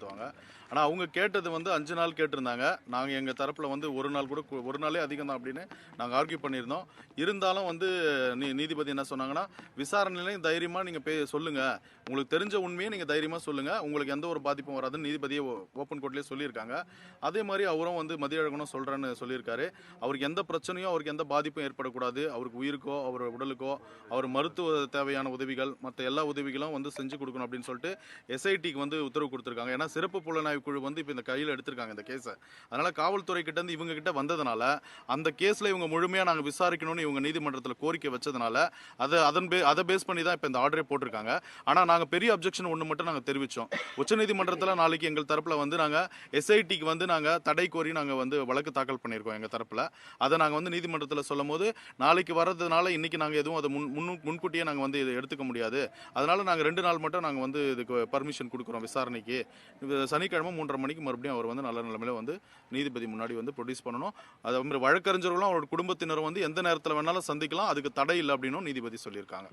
பேசுவாங்க. ஆனால் அவங்க கேட்டது வந்து 5 நாள் கேட்டிருந்தாங்க. நாங்கள் எங்கள் தரப்பில் வந்து ஒரு நாள் கூட ஒரு நாளே அதிகம் தான் அப்படின்னு நாங்கள் ஆர்கியூ பண்ணியிருந்தோம். இருந்தாலும் வந்து நீதிபதி என்ன சொன்னாங்கன்னா, விசாரணையிலையும் தைரியமாக நீங்கள் சொல்லுங்கள், உங்களுக்கு தெரிஞ்ச உண்மையை நீங்கள் தைரியமாக சொல்லுங்கள், உங்களுக்கு எந்த ஒரு பாதிப்பும் வராதுன்னு நீதிபதியை ஓப்பன் கோர்ட்லேயே சொல்லியிருக்காங்க. அதே மாதிரி அவரும் வந்து மதியழகனும் சொல்கிறேன்னு சொல்லியிருக்காரு. அவருக்கு எந்த பிரச்சனையும் அவருக்கு எந்த பாதிப்பும் ஏற்படக்கூடாது, அவருக்கு உயிருக்கோ அவர் உடலுக்கோ அவர் மருத்துவ தேவையான உதவிகள் மற்ற எல்லா உதவிகளும் வந்து செஞ்சு கொடுக்கணும் அப்படின்னு சொல்லிட்டு எஸ்ஐடிக்கு வந்து உத்தரவு கொடுத்துருக்காங்க. ஏன்னா சிறப்பு புலனாய்வு குழு வந்து இப்போ இந்த கையில் எடுத்திருக்காங்க இந்த கேஸை. அதனால காவல்துறை கிட்ட இருந்து இவங்க கிட்ட வந்ததுனால அந்த கேஸில் இவங்க முழுமையாக நாங்கள் விசாரிக்கணும்னு இவங்க நீதிமன்றத்தில் கோரிக்கை வச்சதுனால அதை பேஸ் பண்ணி தான் இப்போ இந்த ஆர்டரே போட்டிருக்காங்க. ஆனால் நாங்கள் பெரிய அப்ஜெக்ஷன் ஒன்று மட்டும் நாங்கள் தெரிவித்தோம். உச்சநீதிமன்றத்தில் நாளைக்கு எங்கள் தரப்பில் வந்து நாங்கள் எஸ்ஐடிக்கு வந்து நாங்கள் தடை கோரி நாங்கள் வந்து வழக்கு தாக்கல் பண்ணியிருக்கோம் எங்கள் தரப்பில். அதை நாங்கள் வந்து நீதிமன்றத்தில் சொல்லும் போது நாளைக்கு வர்றதுனால இன்னைக்கு நாங்கள் எதுவும் அதை முன்கூட்டியே நாங்கள் வந்து இதை எடுத்துக்க முடியாது. அதனால நாங்கள் 2 நாள் மட்டும் நாங்கள் வந்து இதுக்கு பர்மிஷன் கொடுக்குறோம் விசாரணைக்கு. சனிக்கிழமை 3:30 மணிக்கு மறுபடியும் அவர் வந்து நல்ல நிலைமையில வந்து நீதிபதி முன்னாடி வந்து ப்ரொடியூஸ் பண்ணணும். அதே மாதிரி வழக்கறிஞர்களும் அவரோட குடும்பத்தினரும் வந்து எந்த நேரத்தில் வேணாலும் சந்திக்கலாம், அதுக்கு தடை இல்லை அப்படின்னு நீதிபதி சொல்லியிருக்காங்க.